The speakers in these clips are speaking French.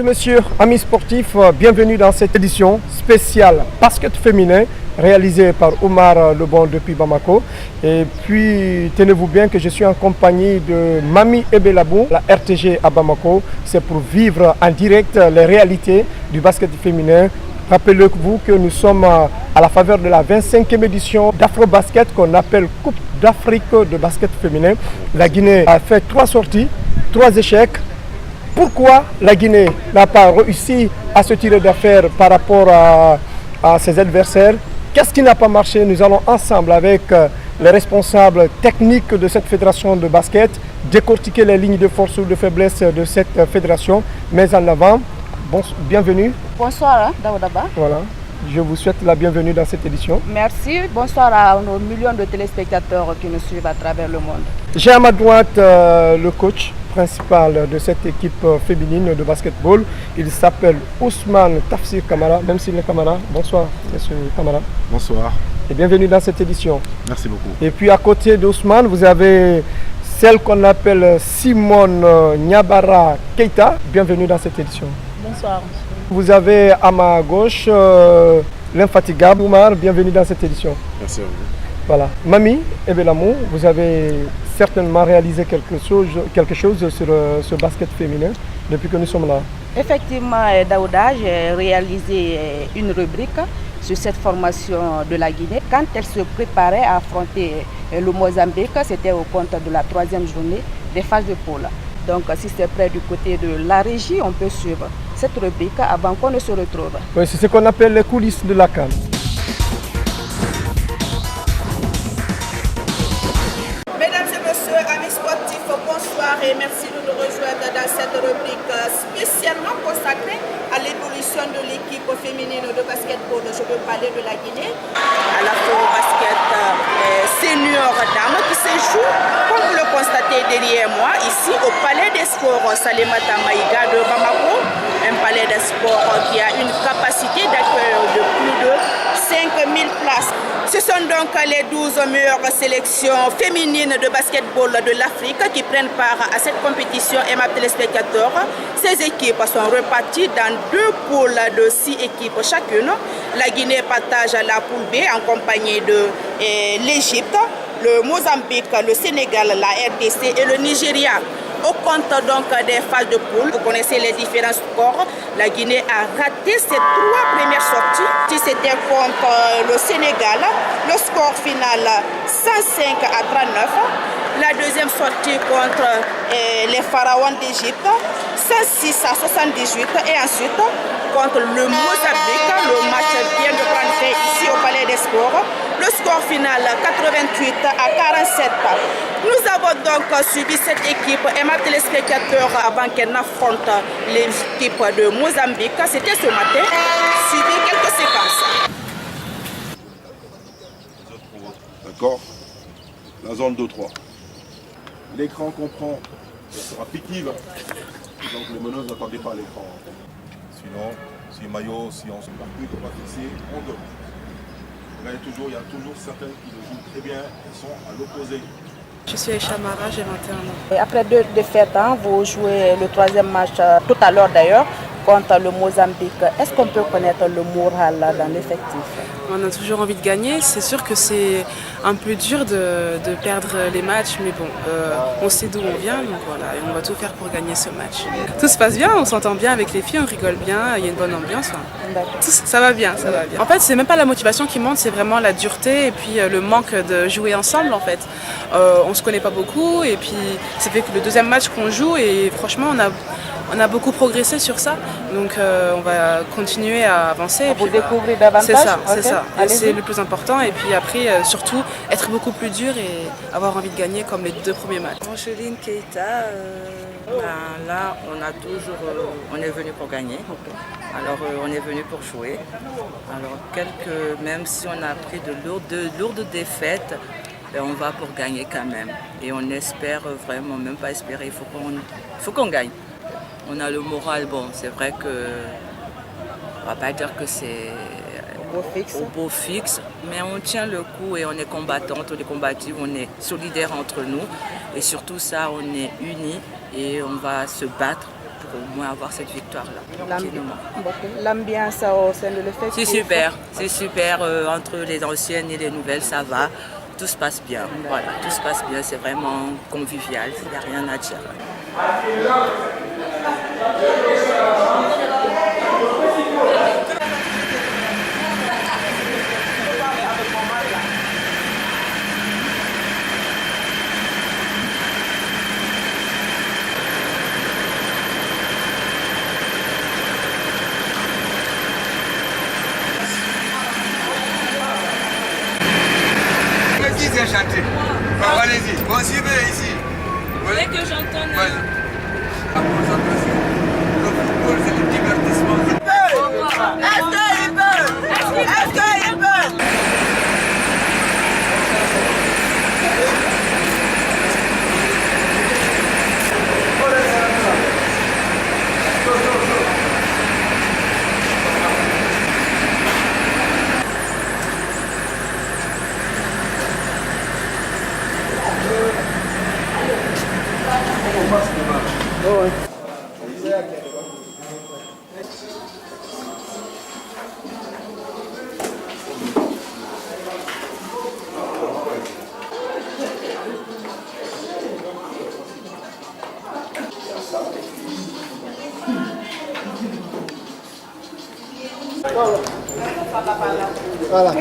et messieurs, amis sportifs, bienvenue dans cette édition spéciale basket féminin réalisée par Omar Lebon depuis Bamako. Et puis, tenez-vous bien que je suis en compagnie de Mami Ebelabou, la RTG à Bamako. C'est pour vivre en direct les réalités du basket féminin. Rappelez-vous que nous sommes à la faveur de la 25e édition d'Afro-Basket qu'on appelle Coupe d'Afrique de basket féminin. La Guinée a fait 3 sorties, 3 échecs. Pourquoi la Guinée n'a pas réussi à se tirer d'affaire par rapport à ses adversaires? Qu'est-ce qui n'a pas marché? Nous allons ensemble avec les responsables techniques de cette fédération de basket décortiquer les lignes de force ou de faiblesse de cette fédération. Mais en avant, bienvenue. Bonsoir, Daoudaba. Voilà, je vous souhaite la bienvenue dans cette édition. Merci. Bonsoir à nos millions de téléspectateurs qui nous suivent à travers le monde. J'ai à ma droite le coach principal de cette équipe féminine de basketball. Il s'appelle Ousmane Tafsir Kamara, même s'il est Kamara. Bonsoir, monsieur Kamara. Bonsoir. Et bienvenue dans cette édition. Merci beaucoup. Et puis à côté d'Ousmane, vous avez celle qu'on appelle Simone Nyabara Keita. Bienvenue dans cette édition. Bonsoir. Vous avez à ma gauche l'infatigable Oumar. Bienvenue dans cette édition. Merci à vous. Voilà. Mami Ebelamou, vous avez certainement réalisé quelque chose sur ce basket féminin depuis que nous sommes là. Effectivement, Daouda, j'ai réalisé une rubrique sur cette formation de la Guinée. Quand elle se préparait à affronter le Mozambique, c'était au compte de la 3e journée des phases de poule. Donc si c'est près du côté de la régie, on peut suivre cette rubrique avant qu'on ne se retrouve. Oui, c'est ce qu'on appelle les coulisses de la CAN. Et merci de nous rejoindre dans cette rubrique spécialement consacrée à l'évolution de l'équipe féminine de basketball. Je veux parler de la Guinée, à l'Afro-Basket senior dame qui se joue, comme vous le constatez derrière moi, ici au Palais des Sports Salimata Maïga de Bamako, un palais des sports qui a une capacité d'accueil de plus de 5000 places. Ce sont donc les 12 meilleures sélections féminines de basketball de l'Afrique qui prennent part à cette compétition. Et mes téléspectateurs, ces équipes sont reparties dans 2 poules de 6 équipes chacune. La Guinée partage la poule B en compagnie de l'Égypte, le Mozambique, le Sénégal, la RDC et le Nigeria. Au compte donc des phases de poule, vous connaissez les différents scores. La Guinée a raté ses 3 premières sorties. C'était contre le Sénégal, le score final 105 à 39. La deuxième sortie contre les Pharaons d'Égypte, 106 à 78. Et ensuite contre le Mozambique, le match vient de prendre fait ici au Palais des Sports. Le score final 88 à 47. Nous avons donc suivi cette équipe et ma téléspectateur avant qu'elle n'affronte l'équipe de Mozambique. C'était ce matin. Suivez quelques séquences. D'accord. La zone 2-3. L'écran comprend, ça sera fictive. Donc les meneuses n'attendez pas l'écran. Sinon, si maillot, si on se parcourt, on va fixer, on donne. Là, il y a toujours certaines qui le jouent très bien, elles sont à l'opposé. Je suis Aïcha Mara, j'ai 21 ans. Et après 2 défaites, vous jouez le 3e match tout à l'heure d'ailleurs contre le Mozambique. Est-ce qu'on peut connaître le moral dans l'effectif? On a toujours envie de gagner. C'est sûr que c'est un peu dur de perdre les matchs, mais bon, on sait d'où on vient, donc voilà, et on va tout faire pour gagner ce match. Tout se passe bien, on s'entend bien avec les filles, on rigole bien, il y a une bonne ambiance. Ça va bien, ça va bien. En fait, c'est même pas la motivation qui monte, c'est vraiment la dureté et puis le manque de jouer ensemble en fait. On se connaît pas beaucoup et puis ça fait que le 2e match qu'on joue et franchement on a beaucoup progressé sur ça, donc on va continuer à avancer. Vous découvrez davantage. C'est ça, okay. C'est ça. C'est le plus important. Et puis après, surtout, être beaucoup plus dur et avoir envie de gagner comme les 2 premiers matchs. Angeline Keita, là, on est venu pour gagner. Alors, on est venu pour jouer. Alors, même si on a pris de lourdes défaites, on va pour gagner quand même. Et on espère vraiment, même pas espérer, il faut qu'on gagne. On a le moral, bon, c'est vrai que on va pas dire que c'est au beau fixe, mais on tient le coup et on est combattantes, on est combatives, on est solidaires entre nous et surtout ça, on est unis et on va se battre pour au moins avoir cette victoire-là. L'ambiance au sein de l'effectif. C'est super. Entre les anciennes et les nouvelles, ça va. Tout se passe bien. Voilà, tout se passe bien. C'est vraiment convivial. Il n'y a rien à dire. Qui a chanté? Bon, allez-y. Bon, suivez ici. Vous voulez que j'entende La concentration. Le football, c'est le divertissement. Est-ce qu'il peut? Est-ce qu'il peut? Voilà.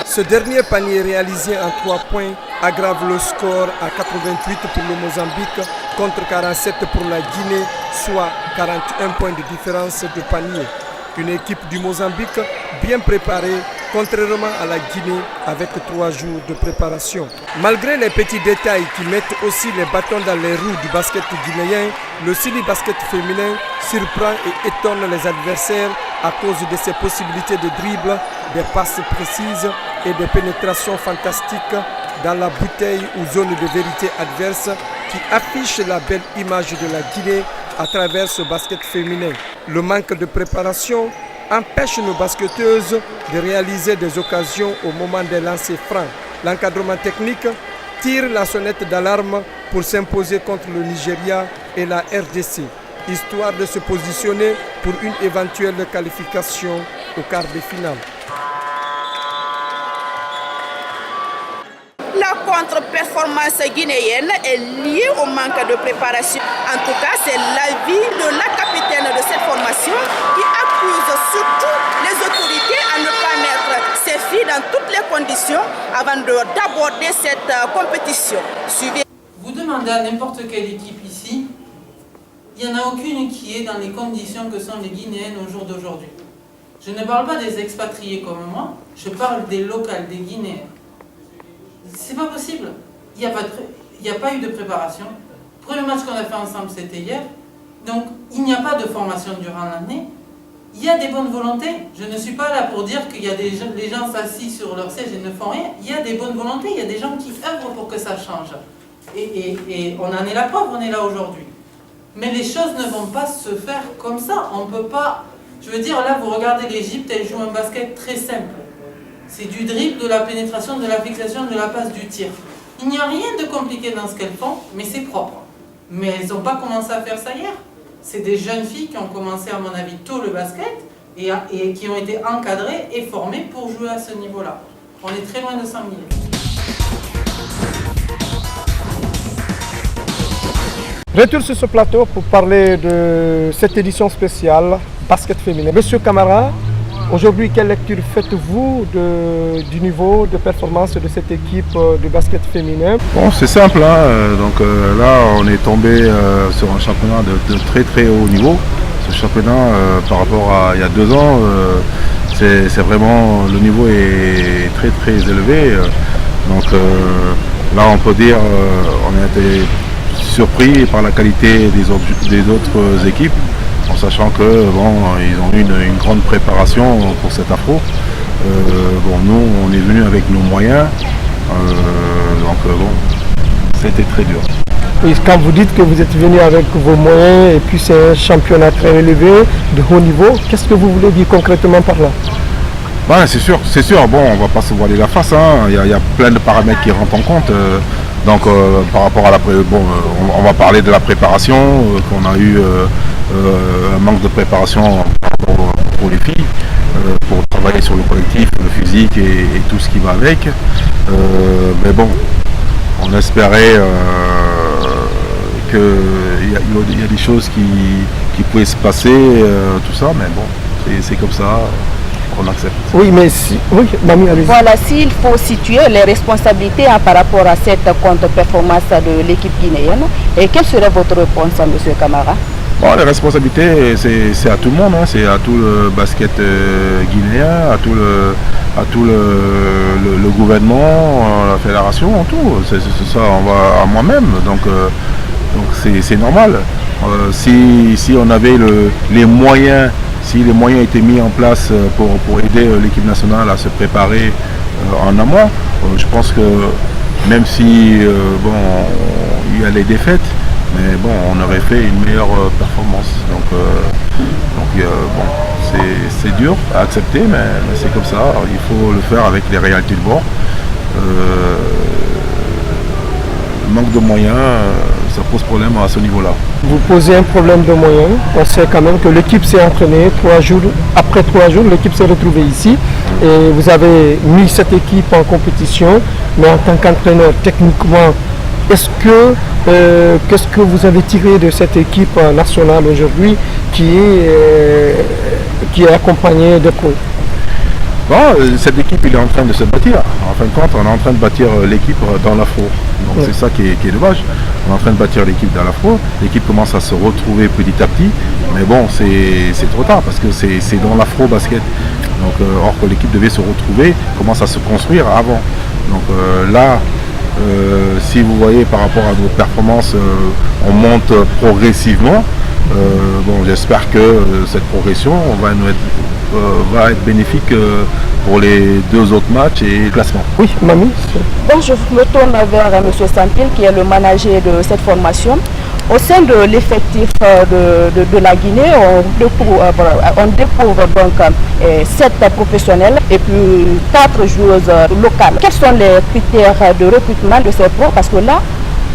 Ce dernier panier réalisé en 3 points aggrave le score à 88 pour le Mozambique contre 47 pour la Guinée, soit 41 points de différence de panier. Une équipe du Mozambique bien préparée, contrairement à la Guinée avec 3 jours de préparation. Malgré les petits détails qui mettent aussi les bâtons dans les roues du basket guinéen, le Sili Basket féminin surprend et étonne les adversaires à cause de ses possibilités de dribble, des passes précises et des pénétrations fantastiques dans la bouteille ou zone de vérité adverse qui affiche la belle image de la Guinée à travers ce basket féminin. Le manque de préparation empêche nos basketteuses de réaliser des occasions au moment des lancers francs. L'encadrement technique tire la sonnette d'alarme pour s'imposer contre le Nigeria et la RDC, histoire de se positionner pour une éventuelle qualification au quart de finale. La contre-performance guinéenne est liée au manque de préparation. En tout cas, c'est l'avis de la capitaine de cette formation qui accuse surtout les autorités à ne pas mettre ses filles dans toutes les conditions avant d'aborder cette compétition. Suivez. Vous demandez à n'importe quelle équipe ici, il n'y en a aucune qui est dans les conditions que sont les Guinéennes au jour d'aujourd'hui. Je ne parle pas des expatriés comme moi, je parle des locales, des Guinéens. C'est pas possible. Il n'y a pas eu de préparation. Le premier match qu'on a fait ensemble, c'était hier. Donc, il n'y a pas de formation durant l'année. Il y a des bonnes volontés. Je ne suis pas là pour dire qu'il y a des gens, les gens s'assient sur leur siège et ne font rien. Il y a des bonnes volontés. Il y a des gens qui œuvrent pour que ça change. Et on en est la preuve, on est là aujourd'hui. Mais les choses ne vont pas se faire comme ça. On ne peut pas... Je veux dire, là, vous regardez l'Égypte, elle joue un basket très simple. C'est du dribble, de la pénétration, de la fixation, de la passe, du tir. Il n'y a rien de compliqué dans ce qu'elles font, mais c'est propre. Mais elles n'ont pas commencé à faire ça hier. C'est des jeunes filles qui ont commencé, à mon avis, tôt le basket et qui ont été encadrées et formées pour jouer à ce niveau-là. On est très loin de s'ennuyer. Retour sur ce plateau pour parler de cette édition spéciale basket féminin. Monsieur Camara, aujourd'hui, quelle lecture faites-vous du niveau de performance de cette équipe de basket féminin? Bon, c'est simple, hein. Donc là on est tombé sur un championnat de très très haut niveau. Ce championnat par rapport à il y a 2 ans, c'est vraiment, le niveau est très très élevé. Donc là on peut dire on a été surpris par la qualité des autres équipes, en sachant que bon, ils ont eu une grande préparation pour cet afro. Bon, nous on est venu avec nos moyens, donc bon, c'était très dur. Et quand vous dites que vous êtes venu avec vos moyens et puis c'est un championnat très élevé, de haut niveau, qu'est-ce que vous voulez dire concrètement par là? Ouais, c'est sûr, bon, on va pas se voiler la face, hein. Il y a plein de paramètres qui rentrent en compte. Donc par rapport à on va parler de la préparation, qu'on a eu un manque de préparation pour les filles, pour travailler sur le collectif, le physique et tout ce qui va avec. Mais bon, on espérait qu'il y a des choses qui pouvaient se passer, tout ça, mais bon, c'est comme ça. On accepte. Oui, mais oui, Mamie, allez-y. Voilà, s'il faut situer les responsabilités par rapport à cette contre-performance de l'équipe guinéenne, et quelle serait votre réponse, M. Camara? Bon, les responsabilités, c'est à tout le monde, hein. C'est à tout le basket guinéen, à tout le gouvernement, la fédération, tout. C'est ça, on va à moi-même, donc c'est normal. Si on avait les moyens, si les moyens étaient mis en place pour aider l'équipe nationale à se préparer en amont, je pense que même si bon, il y a les défaites, mais bon, on aurait fait une meilleure performance. Donc bon, c'est dur à accepter, mais c'est comme ça. Alors, il faut le faire avec les réalités de bord. Manque de moyens, ça pose problème à ce niveau-là. Vous posez un problème de moyens. On sait quand même que l'équipe s'est entraînée 3 jours. Après 3 jours, l'équipe s'est retrouvée ici. Et vous avez mis cette équipe en compétition. Mais en tant qu'entraîneur, techniquement, qu'est-ce que vous avez tiré de cette équipe nationale aujourd'hui qui est accompagnée de pros? Bon, cette équipe il est en train de se bâtir. En fin de compte, on est en train de bâtir l'équipe dans l'afro. Donc ouais. C'est ça qui est dommage. On est en train de bâtir l'équipe dans l'afro. L'équipe commence à se retrouver petit à petit. Mais bon, c'est trop tard parce que c'est dans l'afro basket. Donc, or que l'équipe devait se retrouver, commence à se construire avant. Donc là, si vous voyez par rapport à nos performances, on monte progressivement. Bon, j'espère que cette progression va être bénéfique pour les 2 autres matchs et le classement. Oui, Mamie. Bon, je me tourne vers M. Sampil qui est le manager de cette formation. Au sein de l'effectif de la Guinée, on découvre donc 7 professionnels et puis 4 joueuses locales. Quels sont les critères de recrutement de ces pros? Parce que là,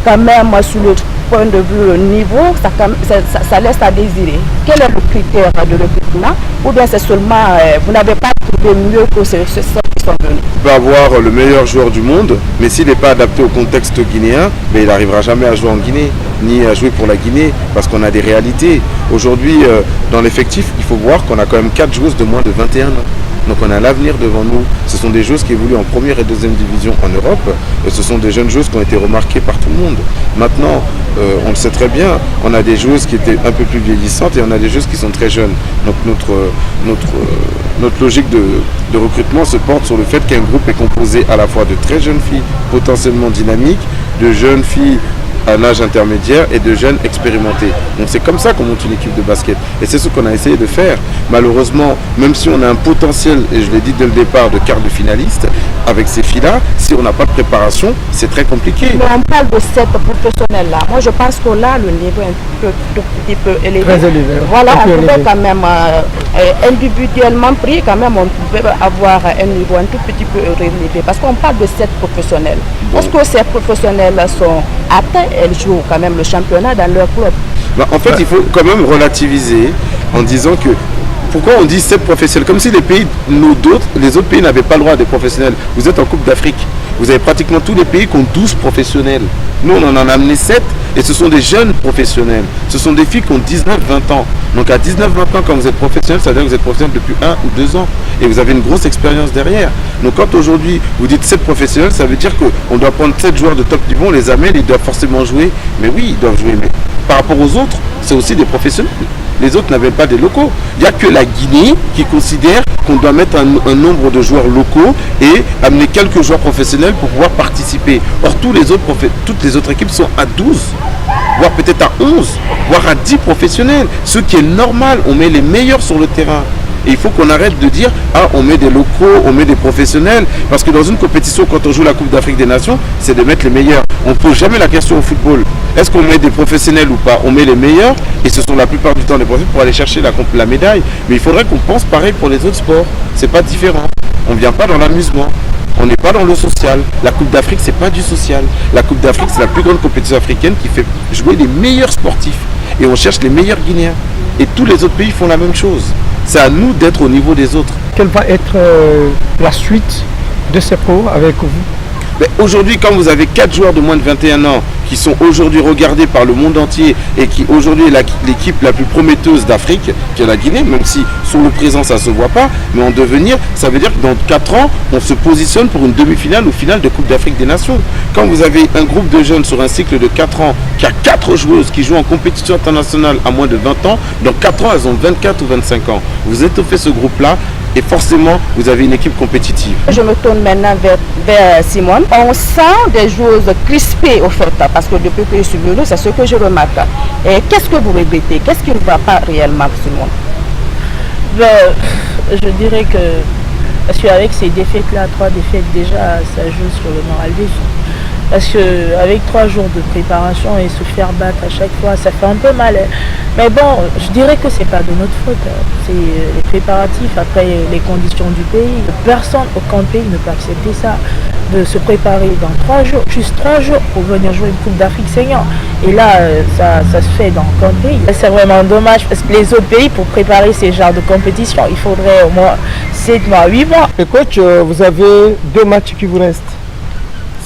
quand même, sur le point de vue niveau, ça laisse à désirer. Quel est le critère de recrutement? Ou bien c'est seulement, vous n'avez pas trouvé mieux que ceux qui sont venus? Il peut avoir le meilleur joueur du monde, mais s'il n'est pas adapté au contexte guinéen, mais il n'arrivera jamais à jouer en Guinée, ni à jouer pour la Guinée, parce qu'on a des réalités. Aujourd'hui, dans l'effectif, il faut voir qu'on a quand même 4 joueuses de moins de 21 ans. Donc on a l'avenir devant nous. Ce sont des joueuses qui évoluent en première et deuxième division en Europe. Et ce sont des jeunes joueuses qui ont été remarquées par tout le monde. Maintenant, on le sait très bien, on a des joueuses qui étaient un peu plus vieillissantes et on a des joueuses qui sont très jeunes. Donc notre logique de recrutement se porte sur le fait qu'un groupe est composé à la fois de très jeunes filles potentiellement dynamiques, de jeunes filles à un âge intermédiaire et de jeunes expérimentés. Donc c'est comme ça qu'on monte une équipe de basket. Et c'est ce qu'on a essayé de faire. Malheureusement, même si on a un potentiel, et je l'ai dit dès le départ, de quart de finaliste, avec ces filles-là, si on n'a pas de préparation, c'est très compliqué. Mais on parle de cette professionnelle-là. Moi, je pense que là, le niveau est un petit peu élevé. Très élevé. Voilà, on pouvait quand même, individuellement pris, quand même, on pouvait avoir un niveau un tout petit peu élevé. Parce qu'on parle de 7 professionnels. Bon. Est-ce que ces professionnels sont atteints, elles jouent quand même le championnat dans leur club? En fait, il faut quand même relativiser en disant que pourquoi on dit 7 professionnels? Comme si les pays, les autres pays n'avaient pas le droit à des professionnels. Vous êtes en Coupe d'Afrique. Vous avez pratiquement tous les pays qui ont 12 professionnels. Nous, on en a amené 7 et ce sont des jeunes professionnels. Ce sont des filles qui ont 19-20 ans. Donc à 19-20 ans, quand vous êtes professionnel, ça veut dire que vous êtes professionnel depuis 1 ou 2 ans. Et vous avez une grosse expérience derrière. Donc quand aujourd'hui, vous dites 7 professionnels, ça veut dire qu'on doit prendre 7 joueurs de top niveau, on les amène, ils doivent forcément jouer. Mais oui, ils doivent jouer. Mais par rapport aux autres, c'est aussi des professionnels. Les autres n'avaient pas des locaux. Il n'y a que la Guinée qui considère qu'on doit mettre un nombre de joueurs locaux et amener quelques joueurs professionnels pour pouvoir participer. Or, toutes les autres équipes sont à 12, voire peut-être à 11, voire à 10 professionnels. Ce qui est normal, on met les meilleurs sur le terrain. Et il faut qu'on arrête de dire « Ah, on met des locaux, on met des professionnels ». Parce que dans une compétition, quand on joue la Coupe d'Afrique des Nations, c'est de mettre les meilleurs. On ne pose jamais la question au football. Est-ce qu'on met des professionnels ou pas? On met les meilleurs, et ce sont la plupart du temps des professionnels pour aller chercher la médaille. Mais il faudrait qu'on pense pareil pour les autres sports. C'est pas différent. On ne vient pas dans l'amusement. On n'est pas dans le social. La Coupe d'Afrique, c'est pas du social. La Coupe d'Afrique, c'est la plus grande compétition africaine qui fait jouer les meilleurs sportifs. Et on cherche les meilleurs Guinéens. Et tous les autres pays font la même chose. C'est à nous d'être au niveau des autres. Quelle va être la suite de ces pros avec vous? Aujourd'hui, quand vous avez 4 joueurs de moins de 21 ans qui sont aujourd'hui regardés par le monde entier et qui aujourd'hui est l'équipe la plus prometteuse d'Afrique, qui est la Guinée, même si sur le présent ça ne se voit pas, mais en devenir, ça veut dire que dans 4 ans, on se positionne pour une demi-finale ou finale de Coupe d'Afrique des Nations. Quand vous avez un groupe de jeunes sur un cycle de 4 ans, qui a 4 joueuses qui jouent en compétition internationale à moins de 20 ans, dans 4 ans, elles ont 24 ou 25 ans. Vous étoffez ce groupe-là, et forcément, vous avez une équipe compétitive. Je me tourne maintenant vers Simone. On sent des joueuses crispées au fait, parce que depuis que je suis venue, c'est ce que je remarque. Et qu'est-ce que vous regrettez? Qu'est-ce qui ne va pas réellement, Simone? Je dirais que, parce qu'avec ces défaites-là, 3 défaites déjà, ça joue sur le moral des filles. Parce qu'avec 3 jours de préparation et se faire battre à chaque fois, ça fait un peu mal. Mais bon, je dirais que c'est pas de notre faute. C'est les préparatifs, après les conditions du pays. Personne, aucun pays ne peut accepter ça. De se préparer dans 3 jours, juste 3 jours pour venir jouer une Coupe d'Afrique senior. Et là, ça se fait dans aucun pays. C'est vraiment dommage parce que les autres pays, pour préparer ces genres de compétition, il faudrait au moins 7 mois, 8 mois. Et coach, vous avez 2 matchs qui vous restent.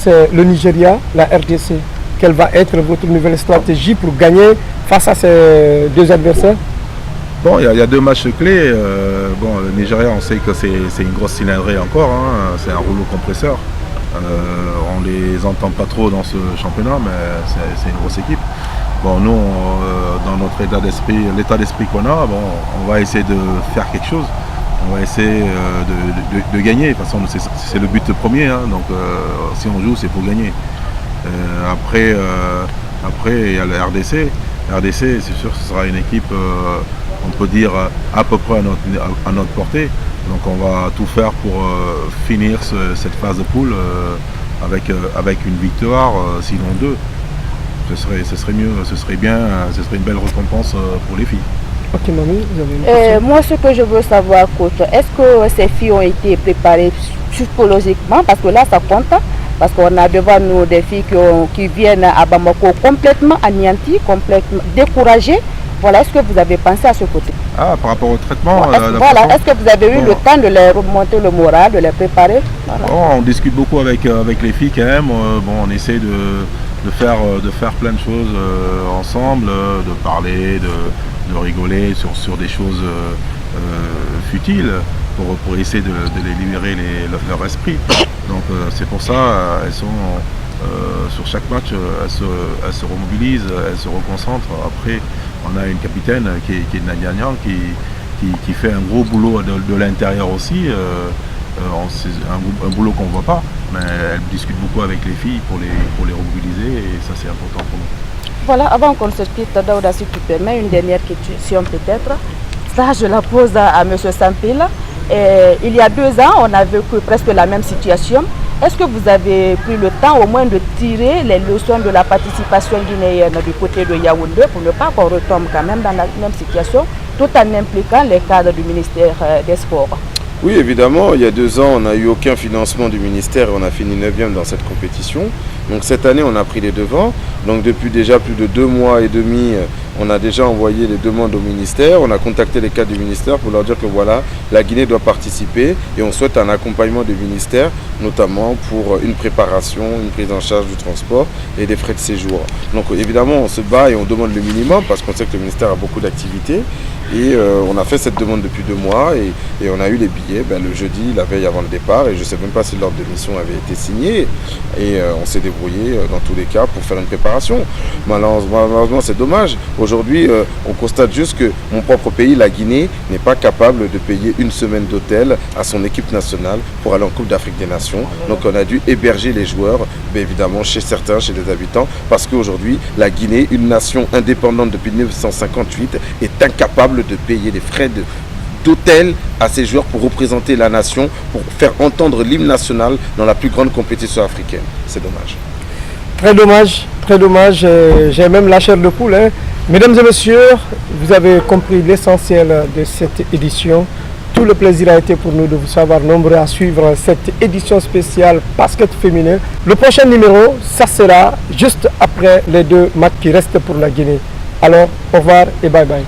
C'est le Nigeria, la RDC. Quelle va être votre nouvelle stratégie pour gagner face à ces 2 adversaires? Bon, il y a 2 matchs clés. Le Nigeria, on sait que c'est une grosse cylindrée encore. Hein. C'est un rouleau compresseur. On les entend pas trop dans ce championnat, mais c'est une grosse équipe. Bon, nous, dans notre état d'esprit, l'état d'esprit qu'on a, on va essayer de faire quelque chose. On va essayer de gagner. De toute façon, c'est le but premier. Hein. Donc, si on joue, c'est pour gagner. Après, il y a la RDC. La RDC, c'est sûr que ce sera une équipe, on peut dire, à peu près à notre portée. Donc, on va tout faire pour finir cette phase de poule avec une victoire, sinon 2. Ce serait mieux, ce serait bien, ce serait une belle récompense pour les filles. Ok, mamie, vous avez une question? Moi, ce que je veux savoir, coach, est-ce que ces filles ont été préparées psychologiquement? Parce que là, ça compte. Parce qu'on a devant nous des filles qui viennent à Bamako complètement anéanties, complètement découragées. Voilà, est-ce que vous avez pensé à ce côté? Ah, par rapport au traitement. Est-ce que vous avez eu le temps de les remonter le moral, de les préparer? Voilà. Bon, on discute beaucoup avec les filles quand même. On essaie de faire plein de choses ensemble, de parler, de rigoler sur des choses futiles pour essayer de les libérer leur esprit. Donc c'est pour ça elles sont sur chaque match elles se remobilisent, elles se reconcentrent. Après on a une capitaine qui est Nadia Niang qui fait un gros boulot de l'intérieur aussi. C'est un boulot qu'on ne voit pas, mais elle discute beaucoup avec les filles pour les remobiliser et ça c'est important pour nous. Voilà, avant qu'on se quitte, Daouda, si tu permets, une dernière question peut-être. Ça, je la pose à M. Sampil. Il y a 2 ans, on a vécu presque la même situation. Est-ce que vous avez pris le temps au moins de tirer les leçons de la participation guinéenne du côté de Yaoundé pour ne pas qu'on retombe quand même dans la même situation, tout en impliquant les cadres du ministère des Sports? Oui, évidemment, il y a 2 ans, on n'a eu aucun financement du ministère et on a fini 9e dans cette compétition. Donc cette année, on a pris les devants. Donc depuis déjà plus de 2 mois et demi, on a déjà envoyé les demandes au ministère. On a contacté les cadres du ministère pour leur dire que voilà, la Guinée doit participer et on souhaite un accompagnement du ministère, notamment pour une préparation, une prise en charge du transport et des frais de séjour. Donc évidemment, on se bat et on demande le minimum parce qu'on sait que le ministère a beaucoup d'activités. Et on a fait cette demande depuis 2 mois et on a eu les billets le jeudi, la veille avant le départ. Et je ne sais même pas si l'ordre de mission avait été signé. Et on s'est débrouillé dans tous les cas pour faire une préparation. Malheureusement, c'est dommage. Aujourd'hui, on constate juste que mon propre pays, la Guinée, n'est pas capable de payer une semaine d'hôtel à son équipe nationale pour aller en Coupe d'Afrique des Nations. Donc on a dû héberger les joueurs, évidemment chez certains, chez les habitants, parce qu'aujourd'hui, la Guinée, une nation indépendante depuis 1958, est incapable de payer les frais d'hôtel à ces joueurs pour représenter la nation, pour faire entendre l'hymne national dans la plus grande compétition africaine. C'est dommage. Très dommage, très dommage. J'ai même la chair de poule. Mesdames et messieurs, vous avez compris l'essentiel de cette édition. Tout le plaisir a été pour nous de vous savoir nombreux à suivre cette édition spéciale basket féminin. Le prochain numéro, ça sera juste après les 2 matchs qui restent pour la Guinée. Alors, au revoir et bye bye.